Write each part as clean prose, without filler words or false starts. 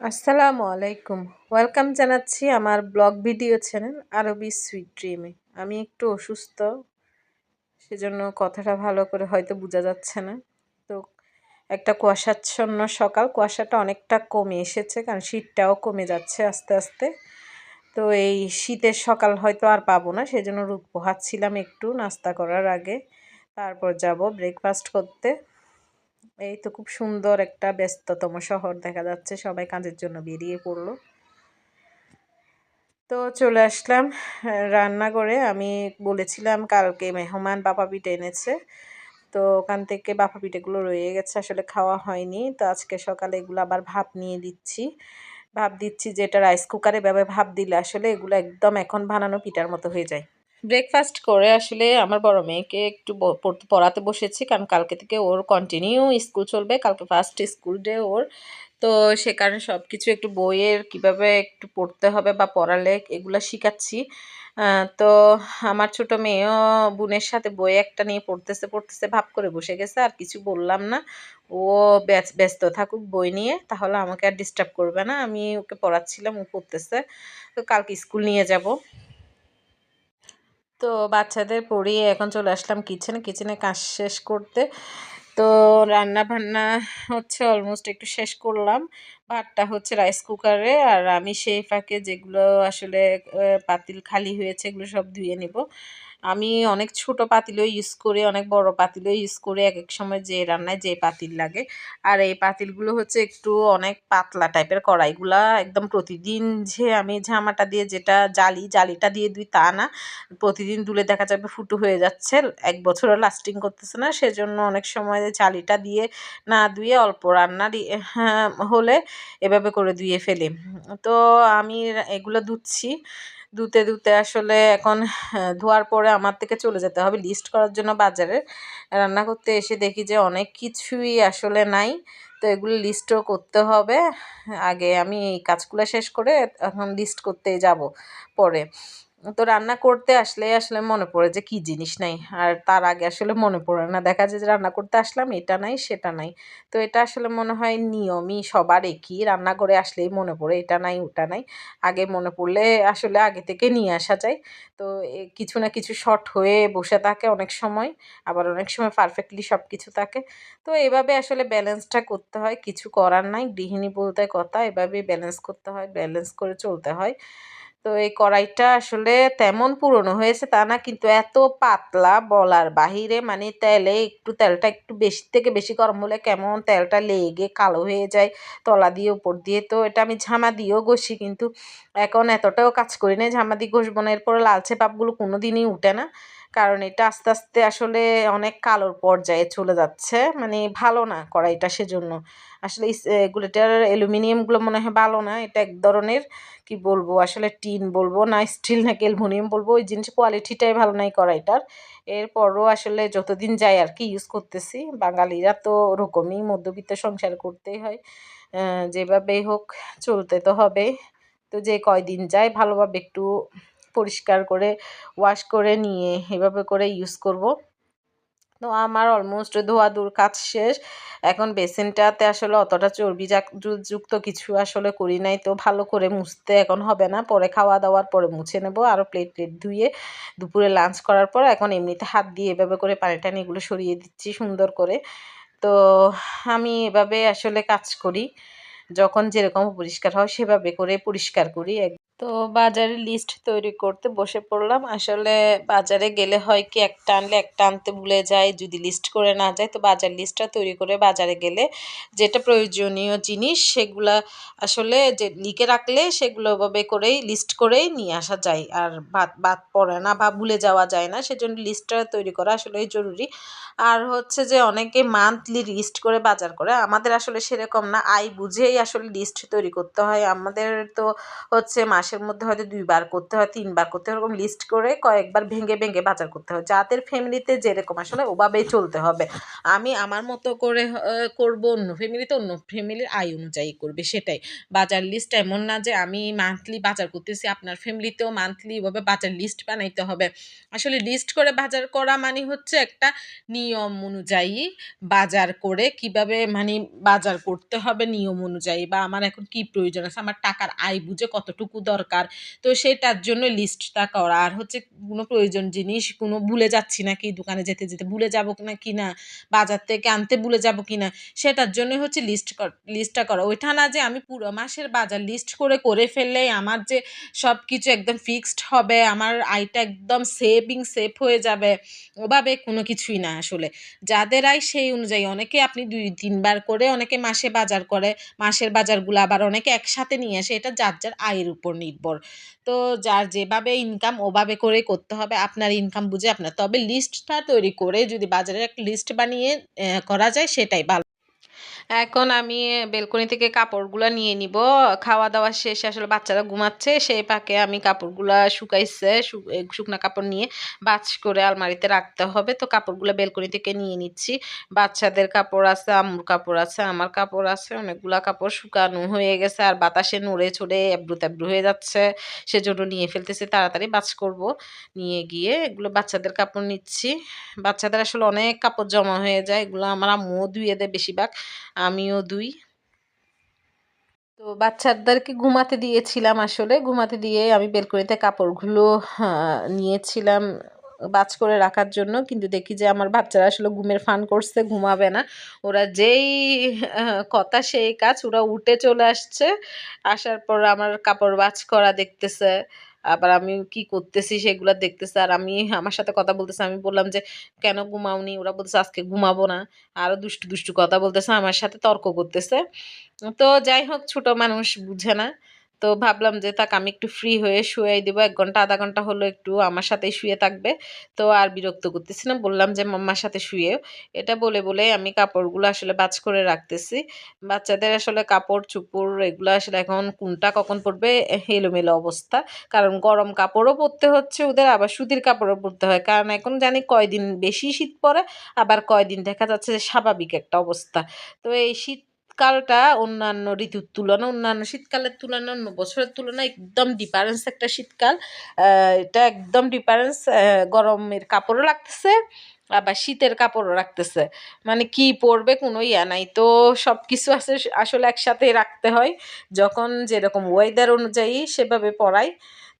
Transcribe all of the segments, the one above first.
আসসালামু আলাইকুম। ওয়েলকাম জানাচ্ছি আমার ব্লগ ভিডিও চ্যানেল আরবি সুইট ড্রিমে। আমি একটু অসুস্থ, সেজন্য কথাটা ভালো করে হয়তো বোঝা যাচ্ছে না। তো একটা কুয়াশাচ্ছন্ন সকাল, কুয়াশাটা অনেকটা কমে এসেছে কারণ শীতটাও কমে যাচ্ছে আস্তে আস্তে। তো এই শীতের সকাল হয়তো আর পাবো না, সেজন্য রোদ পোহাচ্ছিলাম একটু নাস্তা করার আগে। তারপর যাব ব্রেকফাস্ট করতে। এই তো খুব সুন্দর একটা ব্যস্ততম শহর দেখা যাচ্ছে, সবাই কাজের জন্য বেরিয়ে পড়লো। তো চলে আসলাম রান্নাঘরে। আমি বলেছিলাম কালকে মেহমান বাপা পিঠা এনেছে, তো ওখান থেকে বাপা পিঠাগুলো রয়ে গেছে, আসলে খাওয়া হয়নি। তো আজকে সকালে এগুলো আবার ভাপ নিয়ে দিচ্ছি, ভাপ দিচ্ছি, যেটা রাইস কুকারে এভাবে ভাপ দিলে আসলে এগুলো একদম এখন বানানো পিঠার মতো হয়ে যায়। ব্রেকফাস্ট করে আসলে আমার বড় মেয়েকে একটু পড়াতে বসেছি, কারণ কালকে থেকে ওর কন্টিনিউ স্কুল চলবে, কালকে ফার্স্ট স্কুল ডে ওর। তো সে কারণে সব কিছু একটু বইয়ের কিভাবে একটু পড়তে হবে বা পড়ালে এগুলো শিখাচ্ছি। তো আমার ছোট মেয়েও বোনের সাথে বই একটা নিয়ে পড়তেছে পড়তেছে ভাব করে বসে গেছে, আর কিছু বললাম না। ও ব্যস্ত থাকুক বই নিয়ে, তাহলে আমাকে আর ডিস্টার্ব করবে না। আমি ওকে পড়াচ্ছিলাম, ও পড়তেছে। তো কালকে স্কুল নিয়ে যাব। তো বাচ্চাদের পড়িয়ে এখন চলে আসলাম কিচেনে কাজ শেষ করতে। তো রান্না বান্না হচ্ছে অলমোস্ট একটু শেষ করলাম। ভাতটা হচ্ছে রাইস কুকারে, আর আমি সেই ফাঁকে যেগুলো আসলে পাতিল খালি হয়েছে এগুলো সব ধুয়ে নিব। আমি অনেক ছোট পাতিলও ইউজ করি, অনেক বড় পাতিলও ইউজ করি, এক এক সময় যে রান্নায় যে পাতিল লাগে। আর এই পাতিলগুলো হচ্ছে একটু অনেক পাতলা টাইপের কড়াইগুলা, একদম প্রতিদিন যে আমি ঝামাটা দিয়ে যেটা জালিটা দিয়ে ধুই তা না, প্রতিদিন ধুলে দেখা যাবে ফুটো হয়ে যাচ্ছে, এক বছরও লাস্টিং করতেছে না। সেজন্য অনেক সময় জালিটা দিয়ে না ধুয়ে অল্প রান্না হলে এভাবে করে ধুয়ে ফেলি। তো আমি এগুলো ধুচ্ছি, ধুতে ধুতে আসলে এখন ধোয়ার পরে আমার থেকে চলে যেতে হবে লিস্ট করার জন্য বাজারে। রান্না করতে এসে দেখি যে অনেক কিছুই আসলে নাই, তো এগুলো লিস্টও করতে হবে। আগে আমি এই কাজগুলো শেষ করে এখন লিস্ট করতে যাব পরে। তো রান্না করতে আসলে মনে পড়ে যে কি জিনিস নাই, আর তার আগে আসলে মনে পড়ে না। দেখা যায় যে রান্না করতে আসলাম, এটা নাই সেটা নাই। তো এটা আসলে মনে হয় নিয়মই সবার একই, রান্নাঘরে আসলেই মনে পড়ে এটা নাই ওটা নাই। আগে মনে পড়লে আসলে আগে থেকে নিয়ে আসা যায়। তো কিছু না কিছু শর্ট হয়ে বসে থাকে অনেক সময়, আবার অনেক সময় পারফেক্টলি সব কিছু থাকে। তো এভাবে আসলে ব্যালেন্সটা করতে হয়, কিছু করার নাই, গৃহিণী বলতে কথা, এভাবেই ব্যালেন্স করতে হয়, ব্যালেন্স করে চলতে হয়। তো এই কড়াইটা আসলে তেমন পুরনো হয়েছে তা না, কিন্তু এত পাতলা বলার বাহিরে, মানে তেলটা একটু বেশি থেকে বেশি গরম হলে কেমন তেলটা লেগে কালো হয়ে যায় তলা দিয়ে উপর দিয়ে। তো এটা আমি ঝামা দিয়েও ঘষি, কিন্তু এখন এতটাও কাজ করি না, ঝামা দিয়ে ঘষবো না, এরপরে লালচে ভাবগুলো কোনো দিনই উঠে না, কারণ এটা আস্তে আস্তে আসলে অনেক কালোর পর্যায়ে চলে যাচ্ছে, মানে ভালো না কড়াইটা। সেজন্য আসলে এগুলোটার অ্যালুমিনিয়ামগুলো মনে হয় ভালো না, এটা এক ধরনের কি বলবো আসলে টিন বলবো না স্টিল নাকি অ্যালুমিনিয়াম বলবো, ওই জিনিস কোয়ালিটিটাই ভালো নাই কড়াইটার। এরপরও আসলে যতদিন যায় আর কি ইউজ করতেছি, বাঙালিরা তো ওরকমই, মধ্যবিত্ত সংসার করতেই হয়, যেভাবেই হোক চলতে তো হবে। তো যে কয়দিন যায় ভালোভাবে একটু পরিষ্কার করে ওয়াশ করে নিয়ে এভাবে করে ইউজ করব। তো আমার অলমোস্ট ধোয়াধুয়ির কাজ শেষ। এখন বেসিনটাতে আসলে অতটা চর্বি যুক্ত কিছু আসলে করি নাই, তো ভালো করে মুছতে এখন হবে না, পরে খাওয়া দাওয়ার পরে মুছে নেব। আরও প্লেট ধুয়ে দুপুরে লাঞ্চ করার পর এখন এমনিতে হাত দিয়ে এভাবে করে পানি টানি এগুলো সরিয়ে দিচ্ছি সুন্দর করে। তো আমি এভাবে আসলে কাজ করি, যখন যেরকম পরিষ্কার হয় সেভাবে করে পরিষ্কার করি। তো বাজারের লিস্ট তৈরি করতে বসে পড়লাম। আসলে বাজারে গেলে হয় কি, একটা আনলে একটা আনতে ভুলে যায়, যদি লিস্ট করে না যায়। তো বাজার লিস্টটা তৈরি করে বাজারে গেলে যেটা প্রয়োজনীয় জিনিস সেগুলা আসলে যে লিখে রাখলে সেগুলো ওভাবে করেই লিস্ট করেই নিয়ে আসা যায়, আর বাদ পড়ে না বা ভুলে যাওয়া যায় না। সেজন্য লিস্টটা তৈরি করা আসলেই জরুরি। আর হচ্ছে যে অনেকে মান্থলি লিস্ট করে বাজার করে, আমাদের আসলে সেরকম না, আয় বুঝেই আসলে লিস্ট তৈরি করতে হয়। আমাদের তো হচ্ছে মাসে মাসের মধ্যে হয়তো 2 বার করতে হয়, 3 বার করতে হয়, এরকম লিস্ট করে কয়েকবার ভেঙে ভেঙে বাজার করতে হয়। যাদের ফ্যামিলিতে যেরকম আসলে ওভাবেই চলতে হবে। আমি আমার মতো করে করব, অন্য ফ্যামিলিতে অন্য ফ্যামিলির আয় অনুযায়ী করবে, সেটাই। বাজার লিস্ট এমন না যে আমি মান্থলি বাজার করতেছি, আপনার ফ্যামিলিতেও মান্থলি এভাবে বাজার লিস্ট বানাইতে হবে। আসলে লিস্ট করে বাজার করা মানে হচ্ছে একটা নিয়ম অনুযায়ী বাজার করে কিভাবে মানে বাজার করতে হবে নিয়ম অনুযায়ী, বা আমার এখন কি প্রয়োজন আছে, আমার টাকার আয় বুঝে কতটুকু দরকার, তো সেটার জন্য লিস্টটা করা। আর হচ্ছে কোনো প্রয়োজন জিনিস কোনো ভুলে যাচ্ছি নাকি, দোকানে যেতে যেতে ভুলে যাব না কি না, বাজার থেকে আনতে ভুলে যাব কি না, সেটার জন্য হচ্ছে লিস্টটা করা। ওইটা না যে আমি পুরো মাসের বাজার লিস্ট করে ফেললেই আমার যে সব কিছু একদম ফিক্সড হবে, আমার আয়টা একদম সেভ হয়ে যাবে, ওভাবে কোনো কিছুই না আসলে। যাদের আয় সেই অনুযায়ী, অনেকে আপনি 2-3 বার করে অনেকে মাসে বাজার করে, মাসের বাজারগুলো আবার অনেকে একসাথে নিয়ে আসে, এটা যার যার আয়ের উপর নির্ভর। তো যার যেভাবে ইনকাম ওভাবে করেই করতে হবে, আপনার ইনকাম বুঝে আপনার। তবে লিস্টটা তৈরি করে যদি বাজারের একটা লিস্ট বানিয়ে করা যায় সেটাই ভালো। এখন আমি বেলকনি থেকে কাপড়গুলা নিয়ে নিব। খাওয়া-দাওয়া শেষে আসলে বাচ্চারা ঘুমাচ্ছে। সেই ফাঁকে আমি কাপড়গুলা শুকাইছে, শুকনা কাপড় নিয়ে ভাঁজ করে আলমারিতে রাখতে হবে। তো কাপড়গুলা বেলকনি থেকে নিয়ে নিচ্ছি। বাচ্চাদের কাপড় আছে, আম্মুর কাপড় আছে, আমার কাপড় আছে। অনেকগুলা কাপড় শুকানো হয়ে গেছে। আর বাতাসে নড়ে-চড়ে এবড়ো-তেবড়ো হয়ে যাচ্ছে। সেজন্য নিয়ে ফেলতেছি, তাড়াতাড়ি ভাঁজ করব। নিয়ে গিয়ে এগুলো বাচ্চাদের কাপড় নিচ্ছি। বাচ্চাদের আসলে অনেক কাপড় জমা হয়ে যায়। এগুলো আমার আম্মুও ধুয়ে দেয় বেশিরভাগ। আমিও দুই। তো বাচ্চাদেরকে ঘুমাতে দিয়েছিলাম, আসলে ঘুমাতে দিয়ে আমি বেলকনিতে কাপড়গুলো নিয়েছিলাম ভাঁজ করে রাখার জন্য, কিন্তু দেখি যে আমার বাচ্চারা আসলে ঘুমের ফান করছে, ঘুমাবে না। ওরা যেই কথা সেই কাজ, ওরা উঠে চলে আসছে, আসার পর আমার কাপড় ভাঁজ করা দেখতেছে, আবার আমি কি করতেছি সেগুলো দেখতেছে, আর আমি আমার সাথে কথা বলতেছে। আমি বললাম যে কেন ঘুমাওনি, ওরা বলতেছে আজকে ঘুমাবো না, আরো দুষ্টু দুষ্টু কথা বলতেছে, আমার সাথে তর্ক করতেছে। তো যাই হোক, ছোট মানুষ বুঝে না। তো ভাবলাম যে থাক, আমি একটু ফ্রি হয়ে শুয়েই দিব। ১ ঘন্টা ০.৫ ঘন্টা হলো একটু আমার সাথেই শুয়ে থাকবে। তো আর বিরক্ত করতেছি না। বললাম যে মাম্মার সাথে শুয়েও। এটা বলে আমি কাপড়গুলো আসলে ভাঁজ করে রাখতেছি। বাচ্চাদের আসলে কাপড়-চোপড় এগুলো আসলে এখন কোনটা কখন পড়বে এলোমেলো অবস্থা। কারণ গরম কাপড়ও পরতে হচ্ছে ওদের, আবার সুতির কাপড়ও পরতে হয়। কারণ এখন জানি কয়দিন বেশি শীত পড়ে, আবার কয়দিন দেখা যাচ্ছে যে স্বাভাবিক একটা অবস্থা। তো এই শীতকালটা অন্যান্য ঋতুর তুলনা, অন্যান্য শীতকালের তুলনা, অন্য বছরের তুলনায় একদম ডিফারেন্স একটা শীতকাল। এটা একদম ডিফারেন্স। গরমের কাপড়ও লাগতেছে, আবার শীতের কাপড়ও রাখতেছে। মানে কি পরবে কোনো ইয়া নাই। তো সব কিছু আসলে একসাথেই রাখতে হয়। যখন যেরকম ওয়েদার অনুযায়ী সেভাবে পরাই।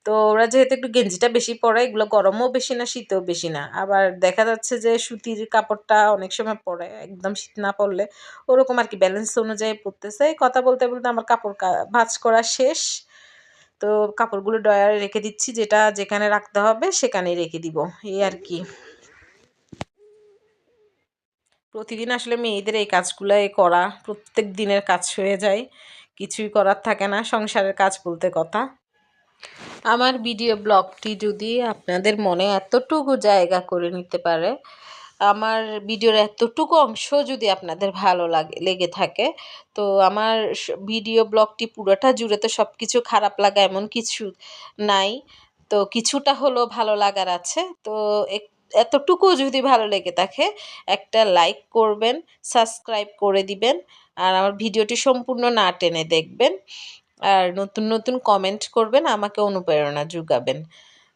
তো ওরা যেহেতু একটু গেঞ্জিটা বেশি পরে, এগুলো গরমও বেশি না, শীতও বেশি না। আবার দেখা যাচ্ছে যে সুতির কাপড়টা অনেক সময় পরে, একদম শীত না পড়লে। ওরকম আরকি ব্যালেন্স অনুযায়ী পড়তেছে। কথা বলতে আমার কাপড় ভাঁজ করা শেষ। তো কাপড়গুলো ড্রয়ারে রেখে দিচ্ছি, যেটা যেখানে রাখতে হবে সেখানেই রেখে দিব। এই আরকি। প্রতিদিন আসলে মেয়েদের এই কাজগুলাই করা প্রত্যেক দিনের কাজ হয়ে যায়। কিছুই করার থাকে না, সংসারের কাজ বলতে কথা। আমার ভিডিও ব্লগটি যদি আপনাদের মনে এতটুকু জায়গা করে নিতে পারে, আমার ভিডিওর এতটুকু অংশ যদি আপনাদের ভালো লেগে থাকে, তো আমার ভিডিও ব্লগটি পুরোটা জুড়ে তো সব কিছু খারাপ লাগা এমন কিছু নাই। তো কিছুটা হলেও ভালো লাগার আছে। তো এতটুকু যদি ভালো লেগে থাকে, একটা লাইক করবেন, সাবস্ক্রাইব করে দিবেন, আর আমার ভিডিওটি সম্পূর্ণ না টেনে দেখবেন। আর নতুন নতুন কমেন্ট করবেন, আমাকে অনুপ্রেরণা জুগাবেন।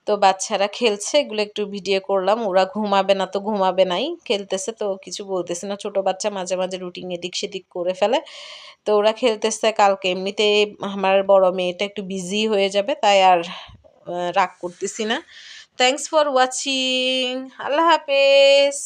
তো বাচ্চারা খেলছে, এগুলো একটু ভিডিও করলাম। ওরা ঘুমাবে না তো ঘুমাবে নাই, খেলতেছে, তো কিছু বলতেছে না। ছোট বাচ্চা মাঝে মাঝে রুটিন এদিক সেদিক করে ফেলে। তো ওরা খেলতেছে। কালকে এমনিতে আমার বড় মেয়েটা একটু বিজি হয়ে যাবে, তাই আর রাগ করতেছি না। Thanks for watching. আল্লাহ হাফেজ।